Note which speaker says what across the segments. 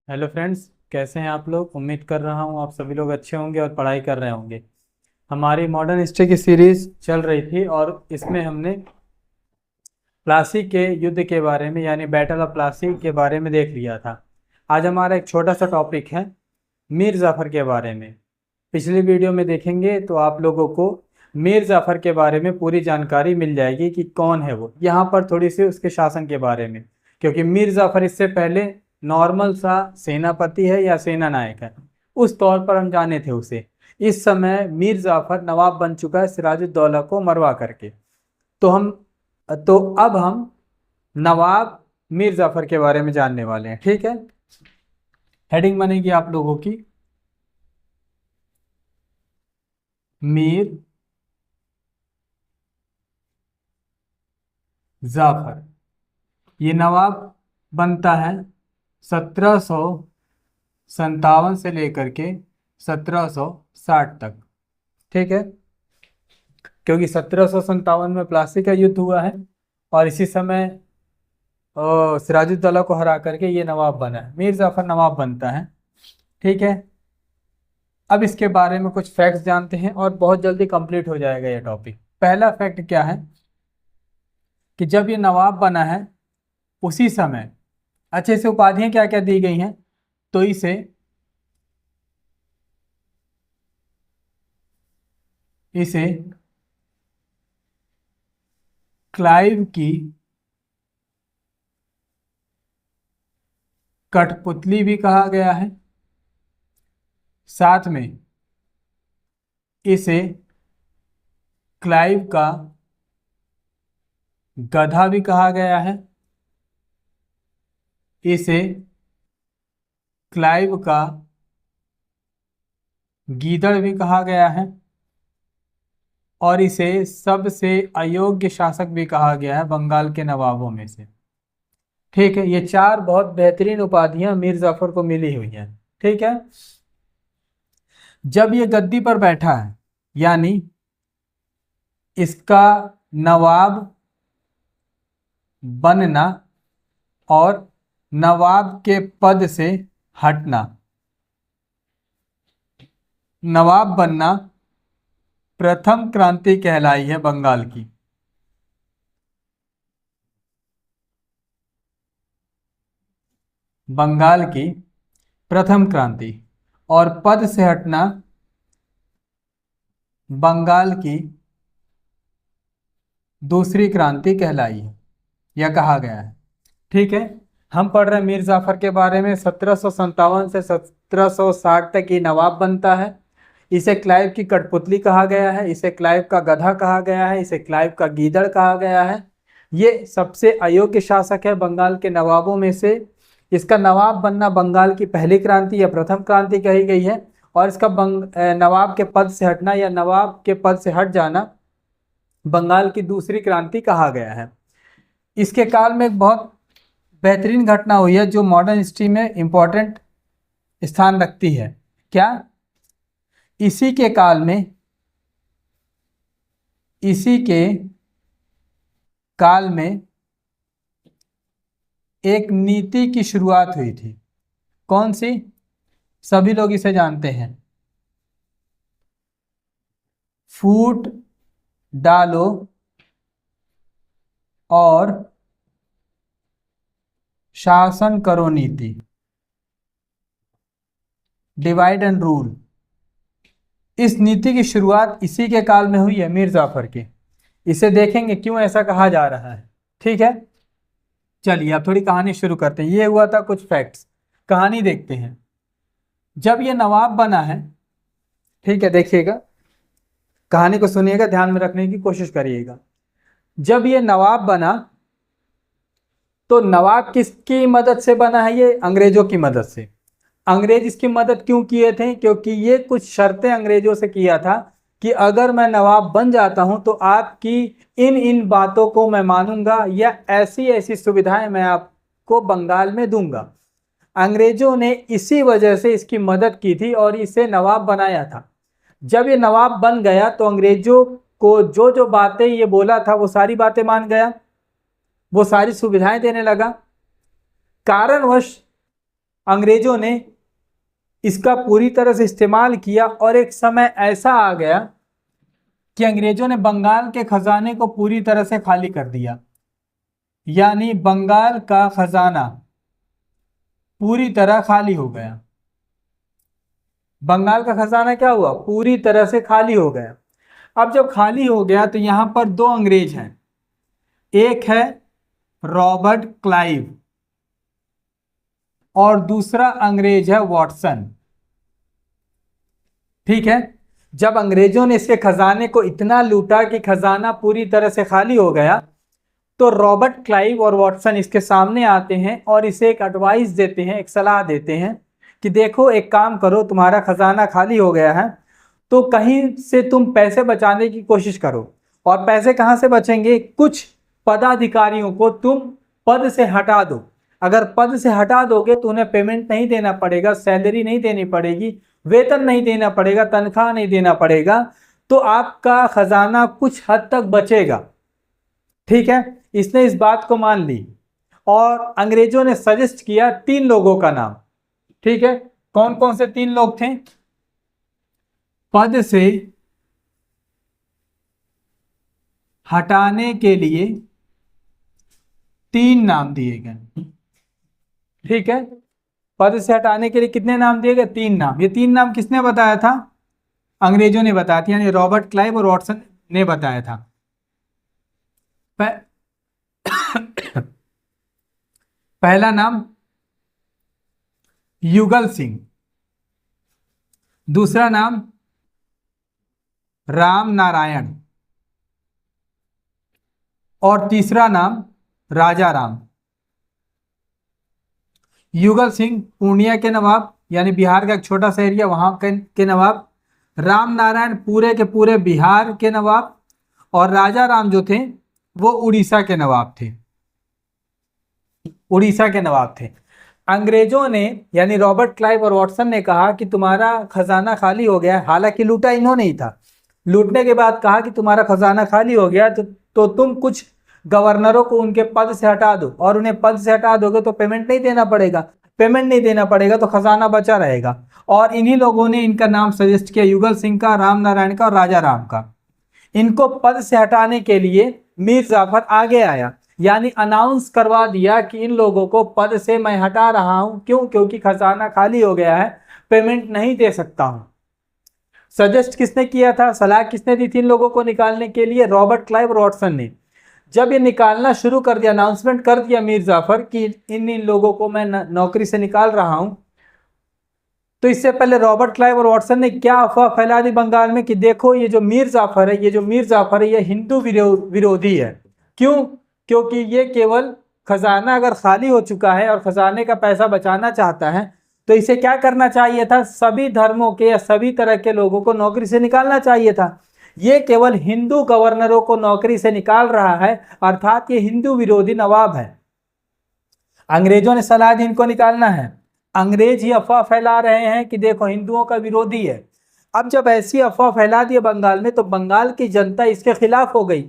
Speaker 1: Hello friends, कैसे हैं आप लोग। उम्मीद कर रहा हूं आप सभी लोग अच्छे होंगे और पढ़ाई कर रहे होंगे। हमारी मॉडर्न हिस्ट्री की सीरीज चल रही थी और इसमें हमने प्लासी के युद्ध के बारे में यानी बैटल ऑफ प्लासी के बारे में देख लिया था। आज हमारा एक छोटा सा टॉपिक है मीर जाफर के बारे में। पिछली वीडियो में देखेंगे तो आप लोगों को मीर जाफर के बारे में पूरी जानकारी मिल जाएगी कि कौन है वो। यहाँ पर थोड़ी सी उसके शासन के बारे में, क्योंकि मीर जाफर इससे पहले नॉर्मल सा सेनापति है या सेना नायक है, उस तौर पर हम जाने थे उसे। इस समय मीर जाफर नवाब बन चुका है सिराजुद्दौला को मरवा करके। तो हम तो अब हम नवाब मीर जाफर के बारे में जानने वाले हैं। ठीक है, हेडिंग बनेगी आप लोगों की मीर जाफर। ये नवाब बनता है 1757 से लेकर के 1760 तक। ठीक है, क्योंकि 1757 में प्लासी का युद्ध हुआ है और इसी समय सिराजुद्दौला को हरा करके ये नवाब बना है। मीर जाफर नवाब बनता है। ठीक है, अब इसके बारे में कुछ फैक्ट्स जानते हैं और बहुत जल्दी कंप्लीट हो जाएगा ये टॉपिक। पहला फैक्ट क्या है कि जब ये नवाब बना है उसी समय अच्छे से उपाधियां क्या क्या दी गई हैं। तो इसे क्लाइव की कठपुतली भी कहा गया है, साथ में इसे क्लाइव का गधा भी कहा गया है, इसे क्लाइव का गीदड़ भी कहा गया है और इसे सबसे अयोग्य शासक भी कहा गया है बंगाल के नवाबों में से। ठीक है, ये चार बहुत बेहतरीन उपाधियां मीर जाफर को मिली हुई हैं। ठीक है, जब ये गद्दी पर बैठा है यानी इसका नवाब बनना और नवाब के पद से हटना, नवाब बनना प्रथम क्रांति कहलाई है बंगाल की। बंगाल की प्रथम क्रांति और पद से हटना बंगाल की दूसरी क्रांति कहलाई है या कहा गया है। ठीक है, हम पढ़ रहे हैं मीर जाफर के बारे में। 1757 से 1760 तक ये नवाब बनता है। इसे क्लाइव की कठपुतली कहा गया है, इसे क्लाइव का गधा कहा गया है, इसे क्लाइव का गीदड़ कहा गया है। ये सबसे अयोग्य शासक है बंगाल के नवाबों में से। इसका नवाब बनना बंगाल की पहली क्रांति या प्रथम क्रांति कही गई है और इसका नवाब के पद से हटना या नवाब के पद से हट जाना बंगाल की दूसरी क्रांति कहा गया है। इसके काल में एक बहुत बेहतरीन घटना हुई है जो मॉडर्न हिस्ट्री में इंपॉर्टेंट स्थान रखती है। क्या? इसी के काल में इसी के काल में एक नीति की शुरुआत हुई थी। कौन सी? सभी लोग इसे जानते हैं, फूट डालो और शासन करो नीति, डिवाइड एंड रूल। इस नीति की शुरुआत इसी के काल में हुई है, मीर जाफर के। इसे देखेंगे क्यों ऐसा कहा जा रहा है। ठीक है, चलिए अब थोड़ी कहानी शुरू करते हैं। ये हुआ था कुछ फैक्ट्स, कहानी देखते हैं। जब ये नवाब बना है, ठीक है, देखिएगा, कहानी को सुनिएगा, ध्यान में रखने की कोशिश करिएगा। जब ये नवाब बना तो नवाब किसकी मदद से बना है? ये अंग्रेजों की मदद से। अंग्रेज इसकी मदद क्यों किए थे? क्योंकि ये कुछ शर्तें अंग्रेजों से किया था कि अगर मैं नवाब बन जाता हूं तो आपकी इन इन बातों को मैं मानूंगा या ऐसी ऐसी सुविधाएं मैं आपको बंगाल में दूंगा। अंग्रेजों ने इसी वजह से इसकी मदद की थी और इसे नवाब बनाया था। जब ये नवाब बन गया तो अंग्रेजों को जो जो बातें ये बोला था वो सारी बातें मान गया, वो सारी सुविधाएं देने लगा। कारणवश अंग्रेजों ने इसका पूरी तरह से इस्तेमाल किया और एक समय ऐसा आ गया कि अंग्रेजों ने बंगाल के खजाने को पूरी तरह से खाली कर दिया। यानी बंगाल का खजाना पूरी तरह खाली हो गया। बंगाल का खजाना क्या हुआ? पूरी तरह से खाली हो गया। अब जब खाली हो गया तो यहां पर दो अंग्रेज हैं, एक है रॉबर्ट क्लाइव और दूसरा अंग्रेज है वॉटसन। ठीक है, जब अंग्रेजों ने इसके खजाने को इतना लूटा कि खजाना पूरी तरह से खाली हो गया, तो रॉबर्ट क्लाइव और वॉटसन इसके सामने आते हैं और इसे एक एडवाइस देते हैं, एक सलाह देते हैं कि देखो एक काम करो, तुम्हारा खजाना खाली हो गया है तो कहीं से तुम पैसे बचाने की कोशिश करो। और पैसे कहाँ से बचेंगे? कुछ पदाधिकारियों को तुम पद से हटा दो। अगर पद से हटा दोगे तो उन्हें पेमेंट नहीं देना पड़ेगा, सैलरी नहीं देनी पड़ेगी, वेतन नहीं देना पड़ेगा, तनख्वाह नहीं देना पड़ेगा, तो आपका खजाना कुछ हद तक बचेगा। ठीक है, इसने इस बात को मान ली और अंग्रेजों ने सजेस्ट किया 3 लोगों का नाम। ठीक है, कौन कौन से 3 लोग थे? पद से हटाने के लिए 3 नाम दिए गए। ठीक है, पद से हटाने के लिए कितने नाम दिए गए? 3 नाम। ये 3 नाम किसने बताया था? अंग्रेजों ने बताया था, यानी रॉबर्ट क्लाइव और वॉटसन ने बताया था। पहला नाम युगल सिंह, दूसरा नाम राम नारायण और तीसरा नाम राजा राम। युगल सिंह पूर्णिया के नवाब, यानी बिहार का एक छोटा सा एरिया वहां के नवाब। राम नारायण पूरे के पूरे बिहार के नवाब और राजा राम जो थे वो उड़ीसा के नवाब थे। उड़ीसा के नवाब थे। अंग्रेजों ने यानी रॉबर्ट क्लाइव और वॉटसन ने कहा कि तुम्हारा खजाना खाली हो गया। हालांकि लूटा इन्होंने ही था। लूटने के बाद कहा कि तुम्हारा खजाना खाली हो गया तो तुम कुछ गवर्नरों को उनके पद से हटा दो, और उन्हें पद से हटा दोगे तो पेमेंट नहीं देना पड़ेगा। पेमेंट नहीं देना पड़ेगा तो खजाना बचा रहेगा। और इन्हीं लोगों ने इनका नाम सजेस्ट किया, युगल सिंह का, राम नारायण का और राजा राम का। इनको पद से हटाने के लिए मीर जाफर आगे आया, यानी अनाउंस करवा दिया कि इन लोगों को पद से मैं हटा रहा हूं। क्यों? क्योंकि खजाना खाली हो गया है, पेमेंट नहीं दे सकता हूं। सजेस्ट किसने किया था? सलाह किसने दी थी इन लोगों को निकालने के लिए? रॉबर्ट क्लाइव और वॉटसन ने। जब ये निकालना शुरू कर दिया, अनाउंसमेंट कर दिया मीर जाफर कि इन लोगों को मैं नौकरी से निकाल रहा हूं, तो इससे पहले रॉबर्ट क्लाइव और वॉटसन ने क्या अफवाह फैला दी बंगाल में कि देखो ये जो मीर जाफर है, ये हिंदू विरोधी है। क्यों? क्योंकि ये केवल खजाना अगर खाली हो चुका है और खजाने का पैसा बचाना चाहता है तो इसे क्या करना चाहिए था? सभी धर्मों के या सभी तरह के लोगों को नौकरी से निकालना चाहिए था। ये केवल हिंदू गवर्नरों को नौकरी से निकाल रहा है, अर्थात ये हिंदू विरोधी नवाब है। अंग्रेजों ने सलाह दी इनको निकालना है। अंग्रेज ही अफवाह फैला रहे हैं कि देखो हिंदुओं का विरोधी है। अब जब ऐसी अफवाह फैला दी बंगाल में तो बंगाल की जनता इसके खिलाफ हो गई,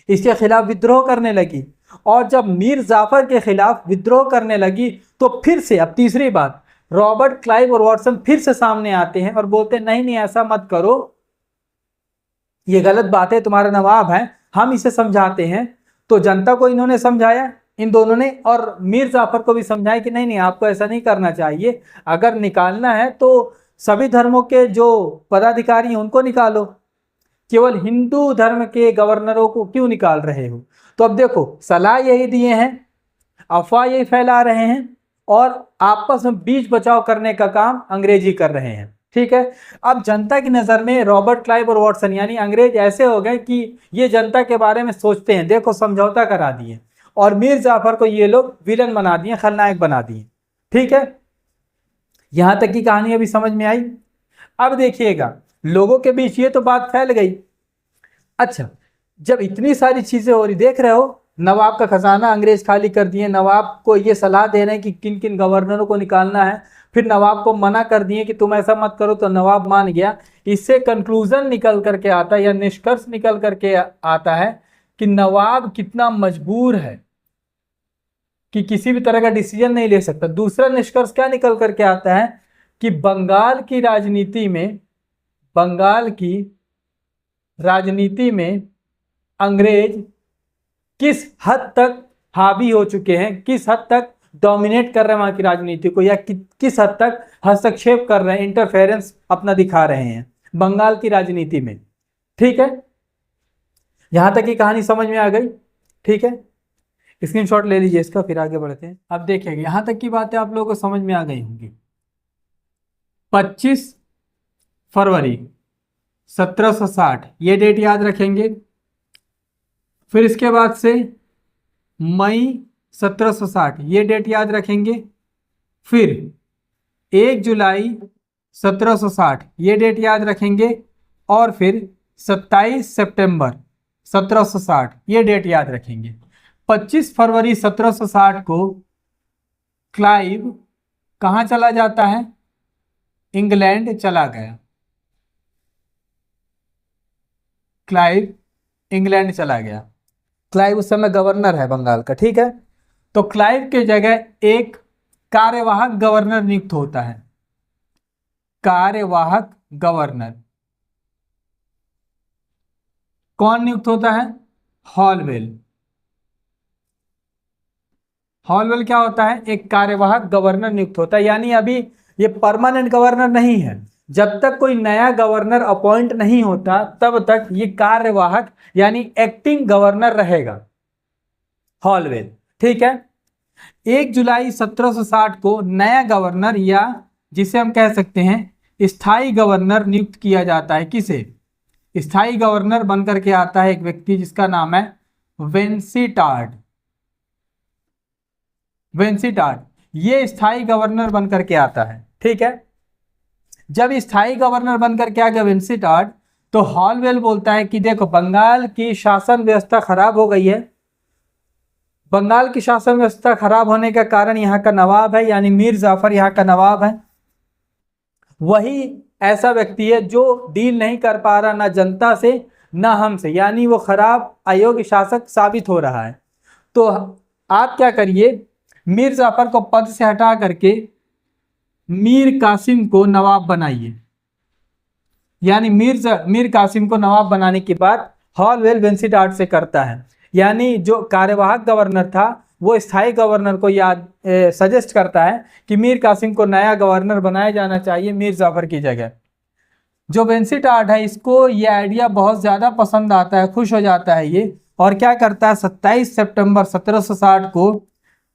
Speaker 1: इसके खिलाफ विद्रोह करने लगी। और जब मीर जाफर के खिलाफ विद्रोह करने लगी तो फिर से, अब तीसरी बात, रॉबर्ट क्लाइव और वॉटसन फिर से सामने आते हैं और बोलते नहीं नहीं ऐसा मत करो, ये गलत बात है, तुम्हारा नवाब है, हम इसे समझाते हैं। तो जनता को इन्होंने समझाया, इन दोनों ने, और मीर जाफर को भी समझाया कि नहीं नहीं आपको ऐसा नहीं करना चाहिए। अगर निकालना है तो सभी धर्मों के जो पदाधिकारी हैं उनको निकालो, केवल हिंदू धर्म के गवर्नरों को क्यों निकाल रहे हो? तो अब देखो सलाह यही दिए हैं, अफवाह यही फैला रहे हैं और आपस में बीच बचाव करने का काम अंग्रेजी कर रहे हैं। ठीक है, अब जनता की नजर में रॉबर्ट क्लाइव और वॉटसन यानी अंग्रेज ऐसे हो गए कि ये जनता के बारे में सोचते हैं। देखो समझौता करा दिए और मीर जाफर को ये लोग विलन बना दिए, खलनायक बना दिए। ठीक है, यहां तक की कहानी अभी समझ में आई। अब देखिएगा लोगों के बीच ये तो बात फैल गई। अच्छा, जब इतनी सारी चीजें हो रही, देख रहे हो नवाब का खजाना अंग्रेज खाली कर दिए, नवाब को ये सलाह दे रहे हैं कि किन किन गवर्नरों को निकालना है, फिर नवाब को मना कर दिए कि तुम ऐसा मत करो, तो नवाब मान गया। इससे कंक्लूजन निकल करके आता है या निष्कर्ष निकल करके आता है कि नवाब कितना मजबूर है कि किसी भी तरह का डिसीजन नहीं ले सकता। दूसरा निष्कर्ष क्या निकल करके आता है कि बंगाल की राजनीति में अंग्रेज किस हद तक हावी हो चुके हैं, किस हद तक डोमिनेट कर रहे हैं वहां की राजनीति को, या किस हद तक हस्तक्षेप कर रहे हैं, इंटरफेरेंस अपना दिखा रहे हैं बंगाल की राजनीति में। ठीक है, यहां तक की कहानी समझ में आ गई। ठीक है, स्क्रीनशॉट ले लीजिए इसका, फिर आगे बढ़ते हैं। अब देखिएगा यहां तक की बातें आप लोगों को समझ में आ गई होंगी। 25 फरवरी 1760 ये डेट याद रखेंगे। फिर इसके बाद से मई 1760 ये डेट याद रखेंगे। फिर 1 जुलाई 1760 ये डेट याद रखेंगे। और फिर 27 सितंबर 1760 ये डेट याद रखेंगे। 25 फरवरी 1760 को क्लाइव कहाँ चला जाता है? इंग्लैंड चला गया। क्लाइव इंग्लैंड चला गया। क्लाइव उस समय गवर्नर है बंगाल का। ठीक है, तो क्लाइव के जगह एक कार्यवाहक गवर्नर नियुक्त होता है। कार्यवाहक गवर्नर कौन नियुक्त होता है? हॉलवेल। हॉलवेल क्या होता है? एक कार्यवाहक गवर्नर नियुक्त होता है। यानी अभी ये परमानेंट गवर्नर नहीं है। जब तक कोई नया गवर्नर अपॉइंट नहीं होता तब तक ये कार्यवाहक यानी एक्टिंग गवर्नर रहेगा, हॉलवेल। ठीक है, 1 जुलाई 1760 को नया गवर्नर या जिसे हम कह सकते हैं स्थायी गवर्नर नियुक्त किया जाता है। किसे? स्थायी गवर्नर बनकर के आता है एक व्यक्ति जिसका नाम है वेंसीटार्ड। वेंसीटार्ड ये स्थायी गवर्नर बनकर के आता है। ठीक है, जब स्थायी गवर्नर बनकर के आ गया वेंसीटार्ड, तो हॉलवेल बोलता है कि देखो बंगाल की शासन व्यवस्था खराब हो गई है। बंगाल की शासन व्यवस्था खराब होने का कारण यहाँ का नवाब है, यानी मीर जाफर यहाँ का नवाब है। वही ऐसा व्यक्ति है जो डील नहीं कर पा रहा ना जनता से ना हमसे, यानी वो खराब अयोग्य शासक साबित हो रहा है। तो आप क्या करिए, मीर जाफर को पद से हटा करके मीर कासिम को नवाब बनाइए। यानी मीर कासिम को नवाब बनाने के बाद हॉलवेल वेंसीटार्ड से करता है, यानी जो कार्यवाहक गवर्नर था वो स्थायी गवर्नर को सजेस्ट करता है कि मीर कासिम को नया गवर्नर बनाया जाना चाहिए मीर जाफर की जगह। जो वेंसीटार्ड है इसको ये आइडिया बहुत ज़्यादा पसंद आता है, खुश हो जाता है ये, और क्या करता है 27 सितंबर 1760 को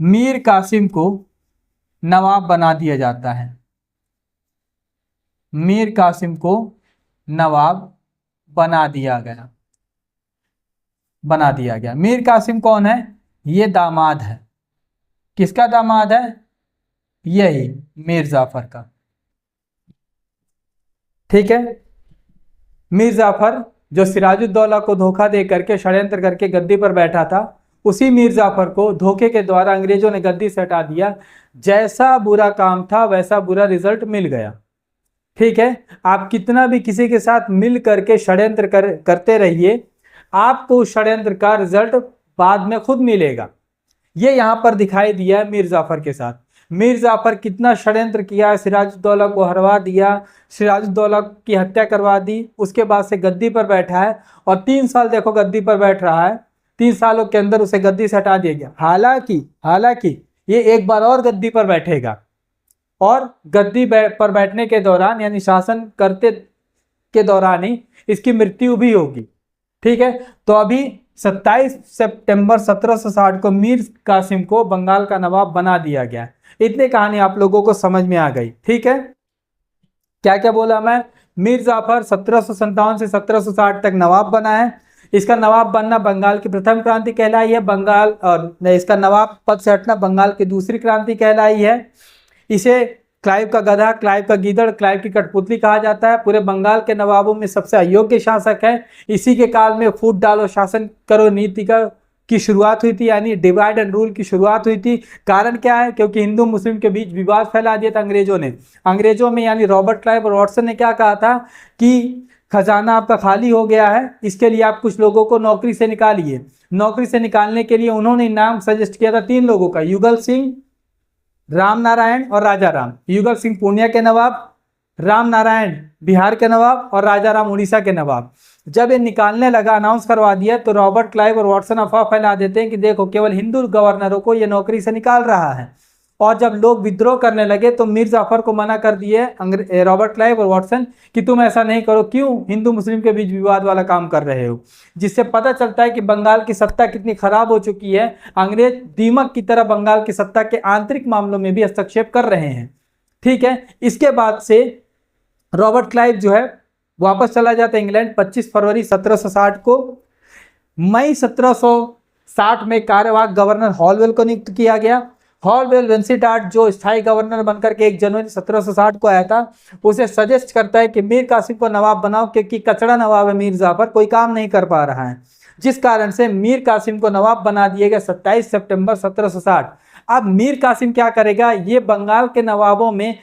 Speaker 1: मीर कासिम को नवाब बना दिया जाता है। मीर कासिम को नवाब बना दिया गया। मीर कासिम कौन है? ये दामाद है। किसका दामाद है? यही मीर जाफर का। ठीक है, मीर जाफर जो सिराजुद्दौला को धोखा दे करके षड्यंत्र करके गद्दी पर बैठा था, उसी मीर जाफर को धोखे के द्वारा अंग्रेजों ने गद्दी से हटा दिया। जैसा बुरा काम था वैसा बुरा रिजल्ट मिल गया। ठीक है, आप कितना भी किसी के साथ मिल करके षड्यंत्र करते रहिए, आपको उस षड्यंत्र का रिजल्ट बाद में खुद मिलेगा। ये यहाँ पर दिखाई दिया है मीर जाफर के साथ। मीर जाफर कितना षड्यंत्र किया, सिराजुद्दौला को हरवा दिया, सिराजुद्दौला की हत्या करवा दी, उसके बाद से गद्दी पर बैठा है और 3 साल देखो गद्दी पर बैठ रहा है। 3 सालों के अंदर उसे गद्दी से हटा दिया गया। हालांकि ये एक बार और गद्दी पर बैठेगा और गद्दी पर बैठने के दौरान यानी शासन करते के दौरान ही इसकी मृत्यु भी होगी। ठीक है, तो अभी 27 सितंबर 1760 को मीर कासिम को बंगाल का नवाब बना दिया गया। इतनी कहानी आप लोगों को समझ में आ गई। ठीक है, क्या क्या बोला मैं? मीर जाफर 1757 से 1760 तक नवाब बना है। इसका नवाब बनना बंगाल की प्रथम क्रांति कहलाई है। बंगाल और इसका नवाब पद से हटना बंगाल की दूसरी क्रांति कहलाई है। इसे क्लाइव का गधा, क्लाइव का गीदड़, क्लाइव की कठपुतली कहा जाता है। पूरे बंगाल के नवाबों में सबसे अयोग्य शासक है। इसी के काल में फूट डालो शासन करो नीति की शुरुआत हुई थी, यानी डिवाइड एंड रूल की शुरुआत हुई थी। कारण क्या है? क्योंकि हिंदू मुस्लिम के बीच विवाद फैला दिया था अंग्रेजों ने। अंग्रेजों में यानी रॉबर्ट क्लाइव और वॉटसन ने क्या कहा था कि खजाना आपका खाली हो गया है, इसके लिए आप कुछ लोगों को नौकरी से निकालिए। नौकरी से निकालने के लिए उन्होंने नाम सजेस्ट किया था 3 लोगों का, युगल सिंह, राम नारायण और राजा राम। युगल सिंह पूर्णिया के नवाब, राम नारायण बिहार के नवाब और राजा राम उड़ीसा के नवाब। जब ये निकालने लगा, अनाउंस करवा दिया, तो रॉबर्ट क्लाइव और वाटसन अफवाह फैला देते हैं कि देखो केवल हिंदू गवर्नरों को ये नौकरी से निकाल रहा है। और जब लोग विद्रोह करने लगे तो मीर जाफर को मना कर दिए रॉबर्ट क्लाइव और वाटसन कि तुम ऐसा नहीं करो, क्यों हिंदू मुस्लिम के बीच विवाद वाला काम कर रहे हो। जिससे पता चलता है कि बंगाल की सत्ता कितनी खराब हो चुकी है। अंग्रेज दीमक की तरह बंगाल की सत्ता के आंतरिक मामलों में भी हस्तक्षेप कर रहे हैं। ठीक है, इसके बाद से रॉबर्ट क्लाइव जो है वापस चला जाता है इंग्लैंड 25 फरवरी 1760 को। मई 1760 में कार्यवाहक गवर्नर हॉलवेल को नियुक्त किया गया। हॉलवेल वेंसिटार्ट जो स्थायी गवर्नर बनकर के 1 जनवरी 1760 को आया था, उसे सजेस्ट करता है कि मीर कासिम को नवाब बनाओ, क्योंकि कचड़ा नवाब है मीर जाफर, कोई काम नहीं कर पा रहा है। जिस कारण से मीर कासिम को नवाब बना दिया गया 27 सितंबर 1760। अब मीर कासिम क्या करेगा, ये बंगाल के नवाबों में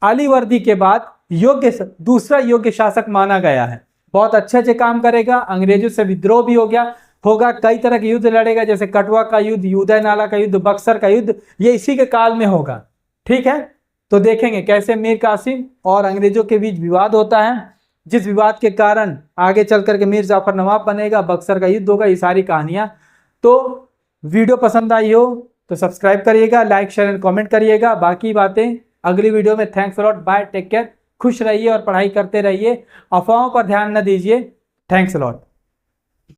Speaker 1: अलीवर्दी के बाद दूसरा योग्य शासक माना गया है। बहुत अच्छे काम करेगा, अंग्रेजों से विद्रोह भी होगा, कई तरह के युद्ध लड़ेगा, जैसे कटवा का युद्ध, उदय नाला का युद्ध, बक्सर का युद्ध, ये इसी के काल में होगा। ठीक है, तो देखेंगे कैसे मीर कासिम और अंग्रेजों के बीच विवाद होता है, जिस विवाद के कारण आगे चल करके मीर जाफर नवाब बनेगा, बक्सर का युद्ध होगा, ये सारी कहानियां। तो वीडियो पसंद आई हो तो सब्सक्राइब करिएगा, लाइक शेयर एंड कॉमेंट करिएगा। बाकी बातें अगली वीडियो में। Thanks a lot, bye, take care, खुश रहिए और पढ़ाई करते रहिए, अफवाहों पर ध्यान न दीजिए। Thanks a lot.